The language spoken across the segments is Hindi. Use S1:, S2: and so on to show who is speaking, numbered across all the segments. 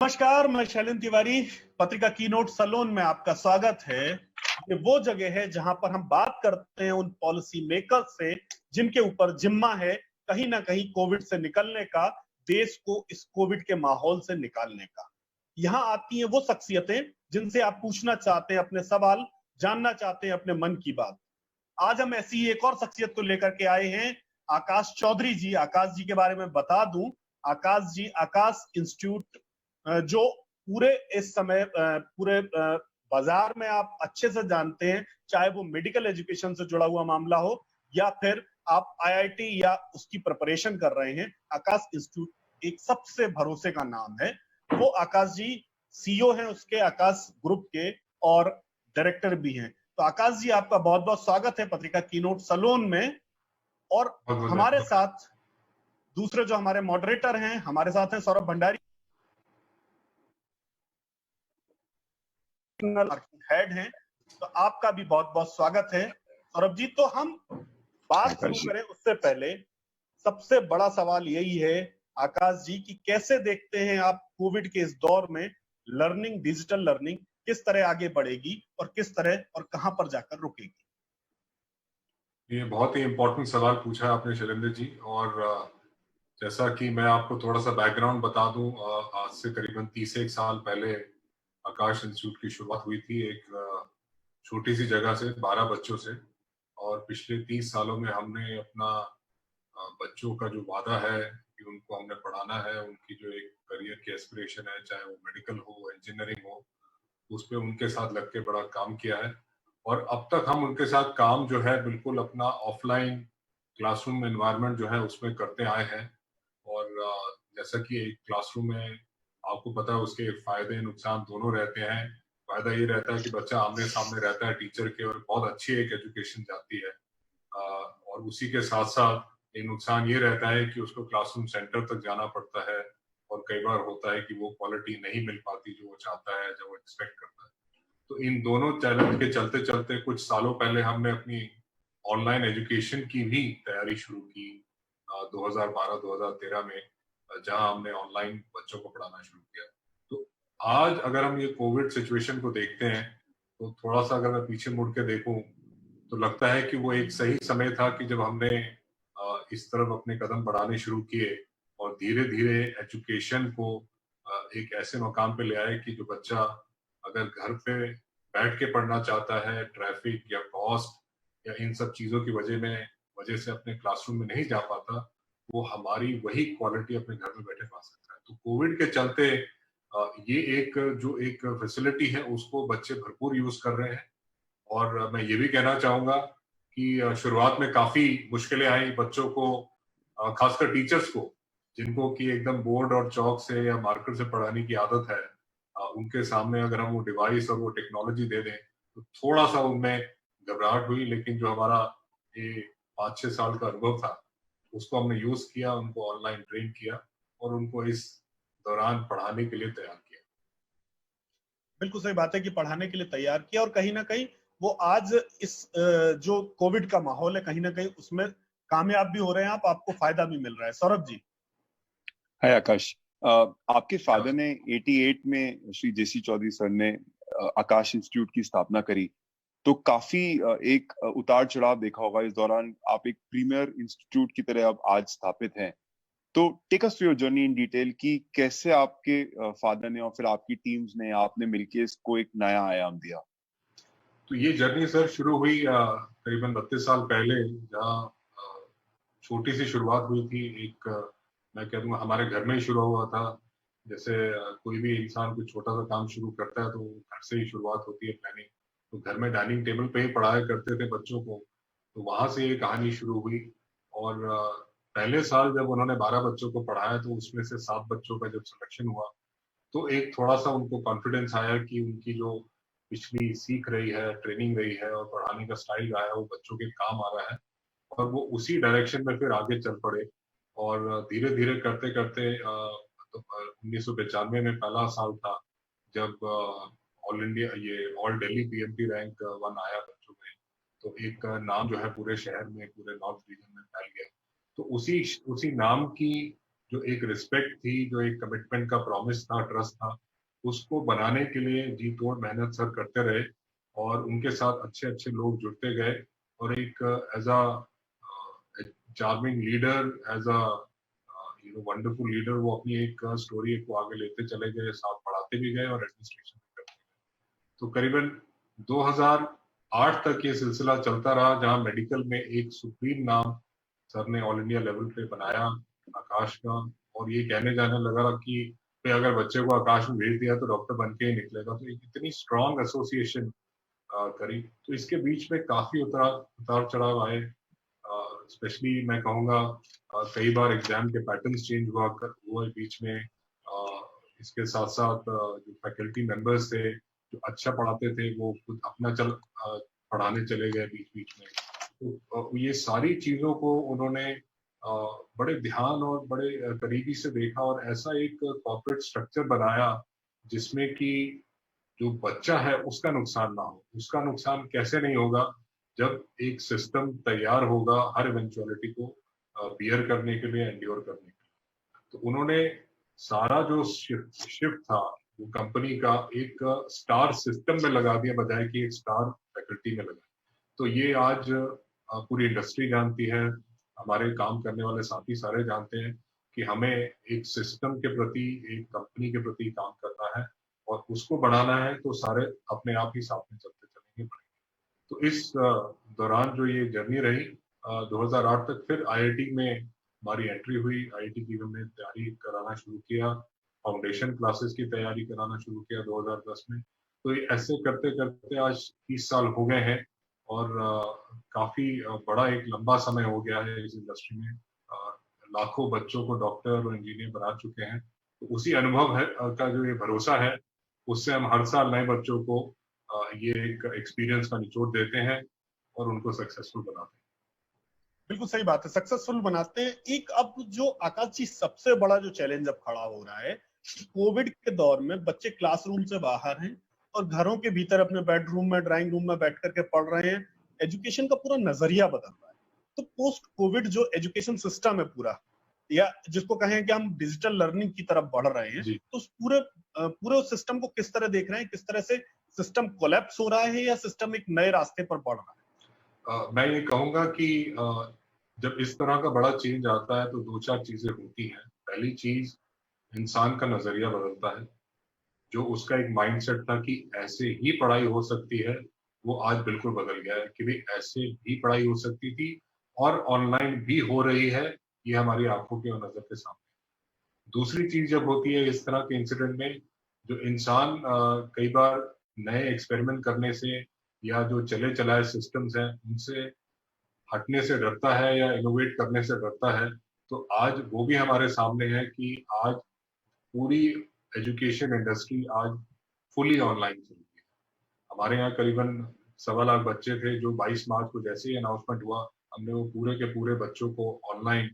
S1: नमस्कार, मैं शैलेंद्र तिवारी। पत्रिका कीनोट सलोन में आपका स्वागत है। ये वो जगह है जहां पर हम बात करते हैं उन पॉलिसी मेकर्स से जिनके ऊपर जिम्मा है कहीं ना कहीं कोविड से निकलने का, देश को इस कोविड के माहौल से निकालने का। यहाँ आती हैं वो शख्सियतें जिनसे आप पूछना चाहते हैं अपने सवाल, जानना चाहते हैं अपने मन की बात। आज हम ऐसी ही एक और शख्सियत को लेकर के आए हैं, आकाश चौधरी जी। आकाश जी के बारे में बता दूं, आकाश जी आकाश इंस्टीट्यूट जो पूरे इस समय पूरे बाजार में आप अच्छे से जानते हैं, चाहे वो मेडिकल एजुकेशन से जुड़ा हुआ मामला हो या फिर आप आईआईटी या उसकी प्रिपरेशन कर रहे हैं। आकाश इंस्टीट्यूट एक सबसे भरोसे का नाम है। वो आकाश जी सीईओ हैं उसके, आकाश ग्रुप के, और डायरेक्टर भी हैं। तो आकाश जी, आपका बहुत बहुत स्वागत है पत्रिका कीनोट सलोन में। और हमारे साथ दूसरे जो हमारे मॉडरेटर हैं, हमारे साथ हैं सौरभ भंडारी, हेड हैं। तो आपका भी बहुत बहुत स्वागत है सौरभ जी। तो हम बात शुरू करें उससे पहले सबसे बड़ा सवाल यही है आकाश जी कि कैसे देखते हैं आप कोविड के इस दौर में लर्निंग, डिजिटल लर्निंग किस तरह आगे बढ़ेगी और किस तरह और कहां पर जाकर रुकेगी?
S2: ये बहुत ही इम्पोर्टेंट सवाल पूछा है आपने शैलेंद्र जी। और जैसा कि मैं आपको थोड़ा सा बैकग्राउंड बता दूं, आज से करीबन 31 साल पहले आकाश इंस्टीट्यूट की शुरुआत हुई थी एक छोटी सी जगह से, 12 बच्चों से। और पिछले 30 सालों में हमने अपना बच्चों का जो वादा है कि उनको हमने पढ़ाना है, उनकी जो एक करियर की एस्पिरेशन है, चाहे वो मेडिकल हो, इंजीनियरिंग हो, उस पर उनके साथ लग के बड़ा काम किया है। और अब तक हम उनके साथ काम जो है बिल्कुल अपना ऑफलाइन क्लासरूम एनवायरनमेंट जो है उसमें करते आए हैं। और जैसा कि एक क्लासरूम में आपको पता है उसके फायदे नुकसान दोनों रहते हैं। फायदा ये रहता है कि बच्चा आमने सामने रहता है टीचर के और बहुत अच्छी एक एजुकेशन जाती है। और उसी के साथ साथ एक नुकसान ये रहता है कि उसको क्लासरूम सेंटर तक जाना पड़ता है और कई बार होता है कि वो क्वालिटी नहीं मिल पाती जो वो चाहता है, जो वो एक्सपेक्ट करता है। तो इन दोनों चैलेंज के चलते चलते कुछ सालों पहले हमने अपनी ऑनलाइन एजुकेशन की भी तैयारी शुरू की 2012-2013 में, जहां हमने ऑनलाइन बच्चों को पढ़ाना शुरू किया। तो आज अगर हम ये कोविड सिचुएशन को देखते हैं तो थोड़ा सा अगर मैं पीछे मुड़ के देखूं तो लगता है कि वो एक सही समय था कि जब हमने इस तरफ अपने कदम बढ़ाने शुरू किए और धीरे धीरे एजुकेशन को एक ऐसे मकाम पे ले आए कि जो बच्चा अगर घर पे बैठ के पढ़ना चाहता है, ट्रैफिक या कॉस्ट या इन सब चीजों की वजह से अपने क्लासरूम में नहीं जा पाता, वो हमारी वही क्वालिटी अपने घर में बैठे पा सकता है। तो कोविड के चलते ये एक जो एक फैसिलिटी है उसको बच्चे भरपूर यूज कर रहे हैं। और मैं ये भी कहना चाहूंगा कि शुरुआत में काफी मुश्किलें आई बच्चों को, खासकर टीचर्स को, जिनको कि एकदम बोर्ड और चौक से या मार्कर से पढ़ाने की आदत है। उनके सामने अगर हम वो डिवाइस और वो टेक्नोलॉजी दे दें तो थोड़ा सा उनमें घबराहट हुई। लेकिन जो हमारा ये 5-6 साल का अनुभव था उसको हमने यूज किया, उनको ऑनलाइन ट्रेन किया और उनको इस दौरान पढ़ाने के लिए तैयार किया।
S1: बिल्कुल सही बात है कि पढ़ाने के लिए तैयार किया, और कहीं ना कहीं वो आज इस जो कोविड का माहौल है कहीं ना कहीं उसमें कामयाब भी हो रहे हैं आप, आपको फायदा भी मिल रहा है। सौरभ जी।
S3: हाय आकाश, आपके फादर ने 88 में श्री जेसी चौधरी सर ने आकाश इंस्टीट्यूट की स्थापना करी। तो काफी एक उतार चढ़ाव देखा होगा इस दौरान। आप एक प्रीमियर इंस्टीट्यूट की तरह अब आज स्थापित हैं। तो take us through your journey in detail कि कैसे आपके फादर ने और फिर आपकी टीम्स ने, आपने मिलके इसको एक नया आयाम दिया।
S2: तो ये जर्नी सर शुरू हुई करीबन 32 साल पहले, जहाँ छोटी सी शुरुआत हुई थी। एक मैं कह दूंगा हमारे घर में ही शुरू हुआ था। जैसे कोई भी इंसान कोई छोटा सा काम शुरू करता है तो घर से ही शुरुआत होती है प्लानिंग। तो घर में डाइनिंग टेबल पे ही पढ़ाया करते थे बच्चों को। तो वहां से ये कहानी शुरू हुई। और पहले साल जब उन्होंने 12 बच्चों को पढ़ाया तो उसमें से 7 बच्चों का जब सिलेक्शन हुआ तो एक थोड़ा सा उनको कॉन्फिडेंस आया कि उनकी जो पिछली सीख रही है, ट्रेनिंग रही है और पढ़ाने का स्टाइल रहा है वो बच्चों के काम आ रहा है। और वो उसी डायरेक्शन में फिर आगे चल पड़े। और धीरे धीरे करते करते तो 1995 में पहला साल था जब ऑल इंडिया ये ऑल दिल्ली पीएमटी रैंक 1 आया बच्चों में। तो एक नाम जो है पूरे शहर में, पूरे नॉर्थ रीजन में फैल गया। तो उसी उसी नाम की जो एक रिस्पेक्ट थी, जो एक कमिटमेंट का प्रॉमिस था, ट्रस्ट था, उसको बनाने के लिए जी तोड़ मेहनत सर करते रहे और उनके साथ अच्छे अच्छे लोग जुड़ते गए और एक as a charming leader, as a wonderful leader वो अपनी एक स्टोरी को आगे लेते चले गए, साथ पढ़ाते भी गए और एडमिनिस्ट्रेशन भी करते गए। तो करीबन 2008 तक ये सिलसिला चलता रहा, जहां मेडिकल में एक सुप्रीम नाम सर ने ऑल इंडिया लेवल पे बनाया आकाश का, और ये कहने जाने लगा कि भाई अगर बच्चे को आकाश में भेज दिया तो डॉक्टर बन के ही निकलेगा। तो एक इतनी स्ट्रॉन्ग एसोसिएशन करी। तो इसके बीच में काफी उतार चढ़ाव आए, स्पेशली मैं कहूँगा कई बार एग्जाम के पैटर्न्स चेंज हुआ बीच में। इसके साथ साथ जो फैकल्टी मेंबर्स थे जो अच्छा पढ़ाते थे वो खुद अपना पढ़ाने चले गए बीच बीच में। तो ये सारी चीजों को उन्होंने बड़े ध्यान और बड़े करीबी से देखा और ऐसा एक कॉर्पोरेट स्ट्रक्चर बनाया जिसमें कि जो बच्चा है उसका नुकसान ना हो। उसका नुकसान कैसे नहीं होगा, जब एक सिस्टम तैयार होगा हर इवेंचुअलिटी को बियर करने के लिए, एंड्योर करने के लिए। तो उन्होंने सारा जो शिफ्ट था वो कंपनी का एक स्टार सिस्टम में लगा दिया बजाय कि एक स्टार फैकल्टी में लगा। तो ये आज पूरी इंडस्ट्री जानती है, हमारे काम करने वाले साथी सारे जानते हैं कि हमें एक सिस्टम के प्रति, एक कंपनी के प्रति काम करना है और उसको बढ़ाना है, तो सारे अपने आप ही साथ में चलते चलेंगे। तो इस दौरान जो ये जर्नी रही 2008 तक, फिर आईआईटी में हमारी एंट्री हुई। आईआईटी की हमने तैयारी कराना शुरू किया, फाउंडेशन क्लासेस की तैयारी कराना शुरू किया 2010 में। तो ऐसे करते करते आज 30 साल हो गए हैं और काफी बड़ा एक लंबा समय हो गया है इस इंडस्ट्री में। लाखों बच्चों को डॉक्टर और इंजीनियर बना चुके हैं। तो उसी अनुभव है का जो ये भरोसा है, उससे हम हर साल नए बच्चों को ये एक एक्सपीरियंस का निचोड़ देते हैं और उनको सक्सेसफुल बनाते हैं।
S1: बिल्कुल सही बात है, सक्सेसफुल बनाते हैं। एक अब जो आकाश जी सबसे बड़ा जो चैलेंज अब खड़ा हो रहा है, कोविड के दौर में बच्चे क्लासरूम से बाहर हैं और घरों के भीतर अपने बेडरूम में, ड्राइंग रूम में बैठ करके पढ़ रहे हैं। एजुकेशन का पूरा नजरिया बदल रहा है। तो पोस्ट कोविड जो एजुकेशन सिस्टम है पूरा, या जिसको कहें कि हम डिजिटल लर्निंग की तरफ बढ़ रहे हैं, तो उस पूरे सिस्टम को किस तरह देख रहे हैं? किस तरह से सिस्टम कोलैप्स हो रहा है या सिस्टम एक नए रास्ते पर बढ़ रहा है?
S2: मैं ये कहूंगा कि जब इस तरह का बड़ा चेंज आता है तो दो चार चीजें होती हैं। पहली चीज, इंसान का नजरिया बदलता है। जो उसका एक माइंडसेट था कि ऐसे ही पढ़ाई हो सकती है, वो आज बिल्कुल बदल गया है कि भाई ऐसे भी पढ़ाई हो सकती थी और ऑनलाइन भी हो रही है, ये हमारी आंखों के और नजर के सामने। दूसरी चीज जब होती है इस तरह के इंसिडेंट में, जो इंसान कई बार नए एक्सपेरिमेंट करने से या जो चले चलाए सिस्टम्स हैं उनसे हटने से डरता है या इनोवेट करने से डरता है, तो आज वो भी हमारे सामने है कि आज पूरी एजुकेशन इंडस्ट्री आज फुली ऑनलाइन चल रही है। हमारे यहाँ करीबन 1.25 लाख बच्चे थे जो 22 मार्च को जैसे ही अनाउंसमेंट हुआ, हमने वो पूरे के पूरे बच्चों को ऑनलाइन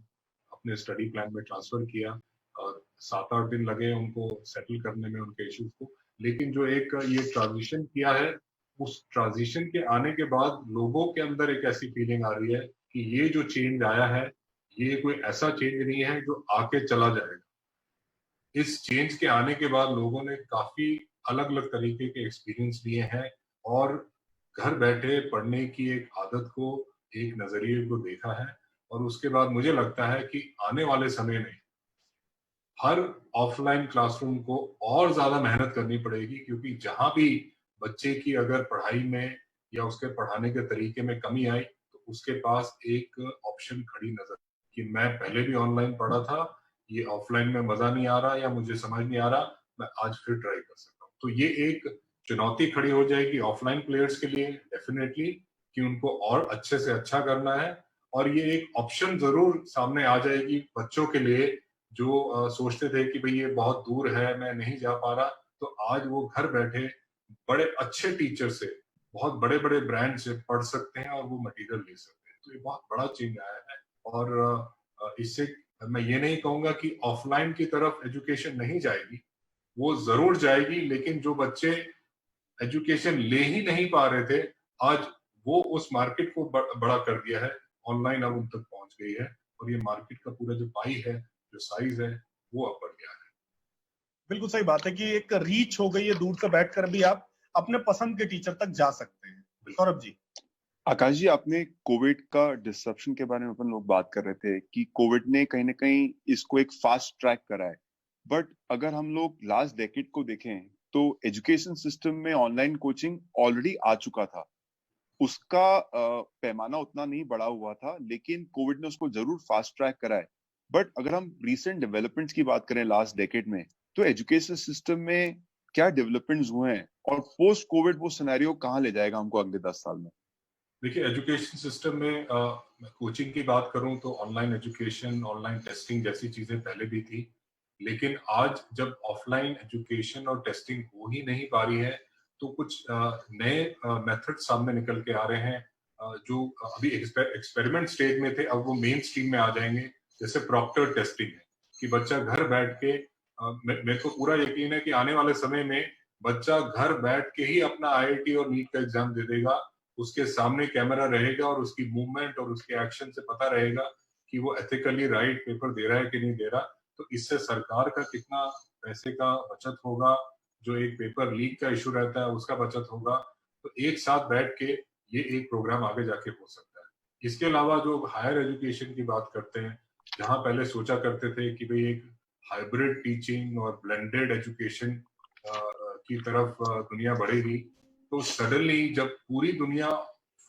S2: अपने स्टडी प्लान में ट्रांसफर किया और 7-8 दिन लगे उनको सेटल करने में उनके इश्यूज को। लेकिन जो एक ये ट्रांजिशन किया है, उस ट्रांजिशन के आने के बाद लोगों के अंदर एक ऐसी फीलिंग आ रही है कि ये जो चेंज आया है, ये कोई ऐसा चेंज नहीं है जो आके चला जाएगा। इस चेंज के आने के बाद लोगों ने काफी अलग अलग तरीके के एक्सपीरियंस लिए हैं और घर बैठे पढ़ने की एक आदत को, एक नजरिए को देखा है। और उसके बाद मुझे लगता है कि आने वाले समय में हर ऑफलाइन क्लासरूम को और ज्यादा मेहनत करनी पड़ेगी, क्योंकि जहां भी बच्चे की अगर पढ़ाई में या उसके पढ़ाने के तरीके में कमी आई तो उसके पास एक ऑप्शन खड़ी नजर कि मैं पहले भी ऑनलाइन पढ़ा था, ये ऑफलाइन में मजा नहीं आ रहा या मुझे समझ नहीं आ रहा, मैं आज फिर ट्राई कर सकता हूँ। तो ये एक चुनौती खड़ी हो जाएगी ऑफलाइन प्लेयर्स के लिए डेफिनेटली, कि उनको और अच्छे से अच्छा करना है। और ये एक ऑप्शन जरूर सामने आ जाएगी बच्चों के लिए जो सोचते थे कि भाई ये बहुत दूर है, मैं नहीं जा पा रहा, तो आज वो घर बैठे बड़े अच्छे टीचर से, बहुत बड़े बड़े ब्रांड से पढ़ सकते हैं और वो मटेरियल ले सकते हैं। तो ये बहुत बड़ा चेंज आया है। और इससे मैं ये नहीं कहूंगा कि ऑफलाइन की तरफ एजुकेशन नहीं जाएगी, वो जरूर जाएगी, लेकिन जो बच्चे एजुकेशन ले ही नहीं पा रहे थे, आज वो उस मार्केट को बड़ा कर दिया है। ऑनलाइन अब उन तक पहुंच गई है और ये मार्केट का पूरा जो पाई है जो साइज है वो अब बढ़ गया है।
S1: बिल्कुल सही बात है कि एक रीच हो गई है, दूर से बैठकर भी आप अपने पसंद के टीचर तक जा सकते हैं। सौरभ जी।
S3: आकाश जी, आपने कोविड का डिसरप्शन के बारे में अपन लोग बात कर रहे थे कि कोविड ने कहीं ना कहीं इसको एक फास्ट ट्रैक करा है, बट अगर हम लोग लास्ट डेकेड को देखें तो एजुकेशन सिस्टम में ऑनलाइन कोचिंग ऑलरेडी आ चुका था। उसका पैमाना उतना नहीं बढ़ा हुआ था, लेकिन कोविड ने उसको जरूर फास्ट ट्रैक करा है। बट अगर हम रिसेंट डेवलपमेंट्स की बात करें लास्ट डेकेड में, तो एजुकेशन सिस्टम में क्या डेवलपमेंट्स हुए हैं और पोस्ट कोविड वो सिनेरियो कहाँ ले जाएगा हमको अगले 10 साल में?
S2: देखिए, एजुकेशन सिस्टम में कोचिंग की बात करूं तो ऑनलाइन एजुकेशन, ऑनलाइन टेस्टिंग जैसी चीजें पहले भी थी, लेकिन आज जब ऑफलाइन एजुकेशन और टेस्टिंग हो ही नहीं पा रही है तो कुछ नए मेथड सामने निकल के आ रहे हैं जो अभी एक्सपेरिमेंट स्टेज में थे, अब वो मेन स्ट्रीम में आ जाएंगे। जैसे प्रॉक्टर टेस्टिंग है कि बच्चा घर बैठ के मेरे को पूरा यकीन है कि आने वाले समय में बच्चा घर बैठ के ही अपना IIT और नीट का एग्जाम दे देगा। उसके सामने कैमरा रहेगा और उसकी मूवमेंट और उसके एक्शन से पता रहेगा कि वो एथिकली राइट पेपर दे रहा है कि नहीं दे रहा। तो इससे सरकार का कितना पैसे का बचत होगा, जो एक पेपर लीक का इशू रहता है उसका बचत होगा। तो एक साथ बैठ के ये एक प्रोग्राम आगे जाके हो सकता है। इसके अलावा जो हायर एजुकेशन की बात करते हैं, जहाँ पहले सोचा करते थे कि भाई एक हाइब्रिड टीचिंग और ब्लेंडेड एजुकेशन की तरफ दुनिया बढ़ेगी, तो सडनली जब पूरी दुनिया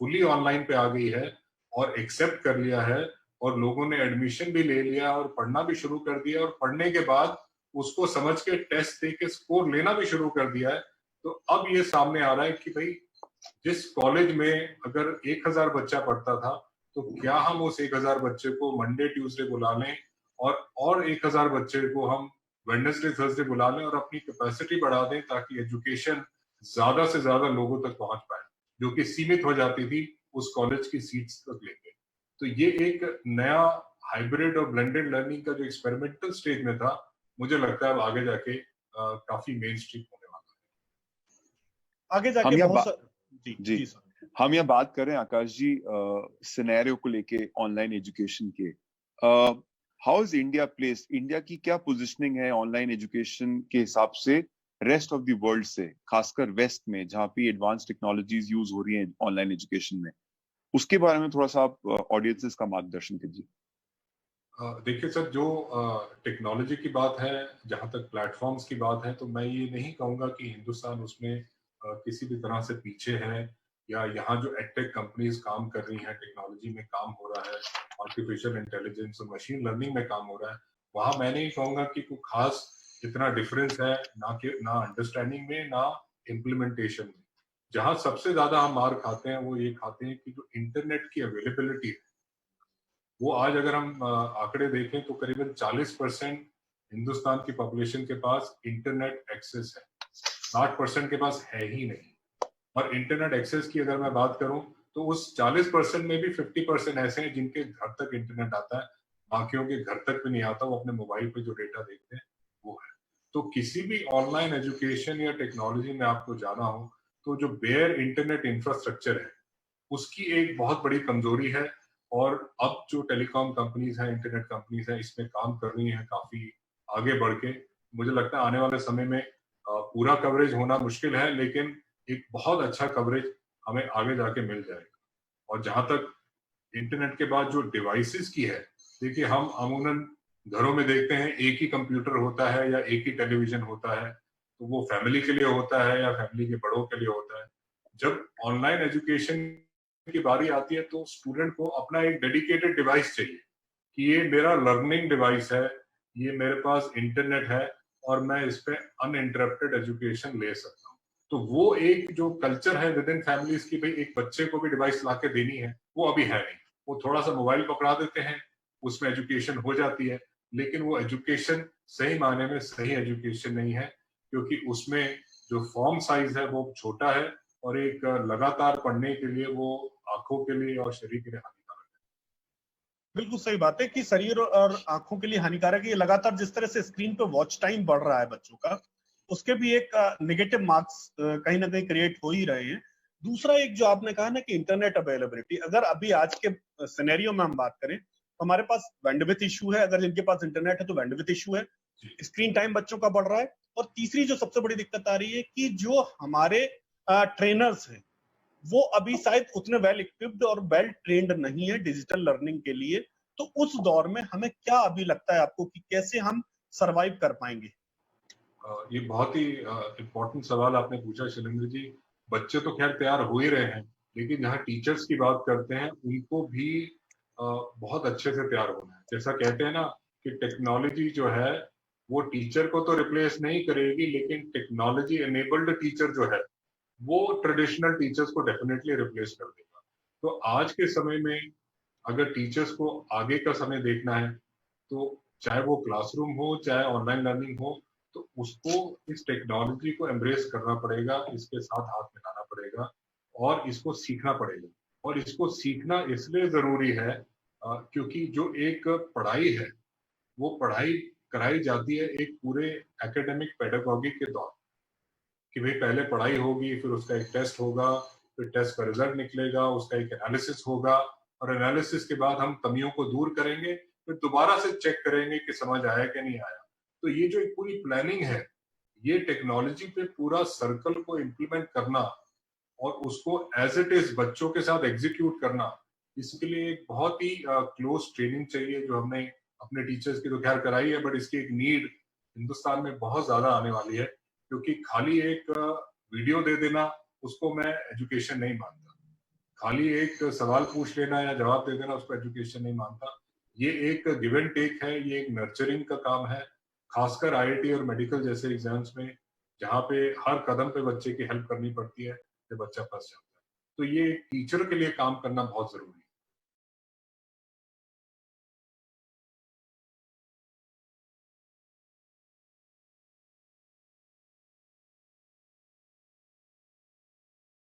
S2: फुली ऑनलाइन पे आ गई है और एक्सेप्ट कर लिया है और लोगों ने एडमिशन भी ले लिया और पढ़ना भी शुरू कर दिया और पढ़ने के बाद उसको समझ के टेस्ट दे के स्कोर लेना भी शुरू कर दिया है, तो अब ये सामने आ रहा है कि भाई जिस कॉलेज में अगर 1000 बच्चा पढ़ता था, तो क्या हम उस 1000 बच्चे को मंडे ट्यूसडे बुला लें और 1000 बच्चे को हम वेडनेसडे थर्सडे बुला लें और अपनी कैपेसिटी बढ़ा दें ताकि एजुकेशन ज्यादा से ज्यादा लोगों तक पहुंच पाए, जो कि सीमित हो जाती थी उस कॉलेज की सीट्स तक लेके। तो ये एक नया हाइब्रिड और ब्लेंडेड लर्निंग का जो एक्सपेरिमेंटल स्टेज में था, मुझे लगता है अब आगे जाके काफी मेन स्ट्रीम होने वाला है।
S1: आगे जाके
S3: जी हम यहाँ बात कर रहे हैं आकाश जी सिनेरियो को लेके ऑनलाइन एजुकेशन के। How is India placed? India की क्या पोजीशनिंग है ऑनलाइन एजुकेशन के हिसाब से रेस्ट ऑफ द वर्ल्ड से, खासकर वेस्ट में जहाँ पे एडवांस टेक्नोलॉजीज यूज हो रही हैं ऑनलाइन एजुकेशन में? उसके बारे में थोड़ा सा आप ऑडियंसेस का मार्गदर्शन कीजिए।
S2: देखिए सर, जो टेक्नोलॉजी की बात है, जहां तक प्लेटफॉर्म्स की बात है, तो मैं ये नहीं कहूंगा कि हिंदुस्तान उसमें किसी भी तरह से पीछे है, या यहाँ जो एडटेक कंपनीज काम कर रही हैं, टेक्नोलॉजी में काम हो रहा है, आर्टिफिशियल इंटेलिजेंस और मशीन लर्निंग में काम हो रहा है, वहां मैं नहीं कहूंगा कि कोई खास इतना डिफरेंस है, ना अंडरस्टैंडिंग में, ना इम्प्लीमेंटेशन में। जहां सबसे ज्यादा हम मार खाते हैं वो ये खाते हैं कि जो इंटरनेट की अवेलेबिलिटी है, वो आज अगर हम आंकड़े देखें तो करीबन 40% हिंदुस्तान की पॉपुलेशन के पास इंटरनेट एक्सेस है, 60% के पास है ही नहीं। और इंटरनेट एक्सेस की अगर मैं बात करूं तो उस 40% में भी 50% ऐसे हैं जिनके घर तक इंटरनेट आता है, बाकियों के घर तक भी नहीं आता, वो अपने मोबाइल पे जो डेटा देखते हैं वो है। तो किसी भी ऑनलाइन एजुकेशन या टेक्नोलॉजी में आपको जाना हो तो जो बेयर इंटरनेट इंफ्रास्ट्रक्चर है उसकी एक बहुत बड़ी कमजोरी है। और अब जो टेलीकॉम कंपनीज हैं, इंटरनेट कंपनीज हैं, इसमें काम कर रही हैं काफी आगे बढ़ के। मुझे लगता है आने वाले समय में पूरा कवरेज होना मुश्किल है, लेकिन एक बहुत अच्छा कवरेज हमें आगे जाके मिल जाएगा। और जहां तक इंटरनेट के बाद जो डिवाइसेस की है, देखिए हम अमूमन घरों में देखते हैं एक ही कंप्यूटर होता है या एक ही टेलीविजन होता है, तो वो फैमिली के लिए होता है या फैमिली के बड़ों के लिए होता है। जब ऑनलाइन एजुकेशन की बारी आती है तो स्टूडेंट को अपना एक डेडिकेटेड डिवाइस चाहिए कि ये मेरा लर्निंग डिवाइस है, ये मेरे पास इंटरनेट है और मैं इस पे अनइंटरप्टेड एजुकेशन ले सकता हूँ। तो वो एक जो कल्चर है विद इन फैमिलीज की, भाई एक बच्चे को भी डिवाइस ला के देनी है, वो अभी है नहीं। वो थोड़ा सा मोबाइल पकड़ा देते हैं, उसमें एजुकेशन हो जाती है, लेकिन वो एजुकेशन सही मायने में सही एजुकेशन नहीं है, क्योंकि उसमें जो फॉर्म साइज है वो छोटा है और एक लगातार पढ़ने के लिए वो आंखों के लिए और शरीर के लिए हानिकारक है।
S1: बिल्कुल सही बात है कि शरीर और आंखों के लिए हानिकारक है। ये लगातार जिस तरह से स्क्रीन पे वॉच टाइम बढ़ रहा है बच्चों का, उसके भी एक नेगेटिव मार्क्स कहीं ना कहीं क्रिएट हो ही रहे हैं। दूसरा एक जो आपने कहा ना कि इंटरनेट अवेलेबिलिटी, अगर अभी आज के सिनेरियो में हम बात करें हमारे पास बैंडविड्थ इशू है, अगर जिनके पास इंटरनेट है तो बैंडविड्थ इशू है, स्क्रीन टाइम बच्चों का बढ़ रहा है, और तीसरी जो सबसे बड़ी दिक्कत आ रही है कि जो हमारे ट्रेनर्स हैं वो अभी शायद उतने वेल इक्विप्ड और वेल ट्रेंड नहीं है डिजिटल लर्निंग के लिए। तो उस दौर में हमें क्या अभी लगता है आपको कि कैसे हम सरवाइव कर पाएंगे?
S2: ये बहुत ही इम्पोर्टेंट सवाल आपने पूछा शैलेंद्र जी। बच्चे तो खैर तैयार हो ही रहे हैं, लेकिन जहाँ टीचर्स की बात करते हैं उनको भी बहुत अच्छे से तैयार होना है। जैसा कहते हैं ना कि टेक्नोलॉजी जो है वो टीचर को तो रिप्लेस नहीं करेगी, लेकिन टेक्नोलॉजी एनेबल्ड टीचर जो है वो ट्रेडिशनल टीचर्स को डेफिनेटली रिप्लेस कर देगा। तो आज के समय में अगर टीचर्स को आगे का समय देखना है, तो चाहे वो क्लासरूम हो चाहे ऑनलाइन लर्निंग हो, तो उसको इस टेक्नोलॉजी को एम्ब्रेस करना पड़ेगा, इसके साथ हाथ मिलाना पड़ेगा और इसको सीखना पड़ेगा। और इसको सीखना इसलिए जरूरी है क्योंकि जो एक पढ़ाई है वो पढ़ाई कराई जाती है एक पूरे एकेडमिक पेडागॉजी के दौरान, कि भाई पहले पढ़ाई होगी, फिर उसका एक टेस्ट होगा, फिर टेस्ट का रिजल्ट निकलेगा, उसका एक एनालिसिस होगा, और एनालिसिस के बाद हम कमियों को दूर करेंगे, फिर दोबारा से चेक करेंगे कि समझ आया कि नहीं आया। तो ये जो एक पूरी प्लानिंग है, ये टेक्नोलॉजी पे पूरा सर्कल को इम्प्लीमेंट करना और उसको एज इट इज बच्चों के साथ एग्जीक्यूट करना, इसके लिए एक बहुत ही क्लोज ट्रेनिंग चाहिए, जो हमने अपने टीचर्स की तो खैर कराई है, बट इसकी एक नीड हिंदुस्तान में बहुत ज्यादा आने वाली है। क्योंकि खाली एक वीडियो दे देना उसको मैं एजुकेशन नहीं मानता, खाली एक सवाल पूछ लेना या जवाब दे देना उसको एजुकेशन नहीं मानता। ये एक गिव एंड टेक है, ये एक नर्चरिंग का काम है, खासकर आईआईटी और मेडिकल जैसे एग्जाम्स में, जहाँ पे हर कदम पे बच्चे की हेल्प करनी पड़ती है जब बच्चा फंस जाता है। तो ये टीचर के लिए काम करना बहुत जरूरी है।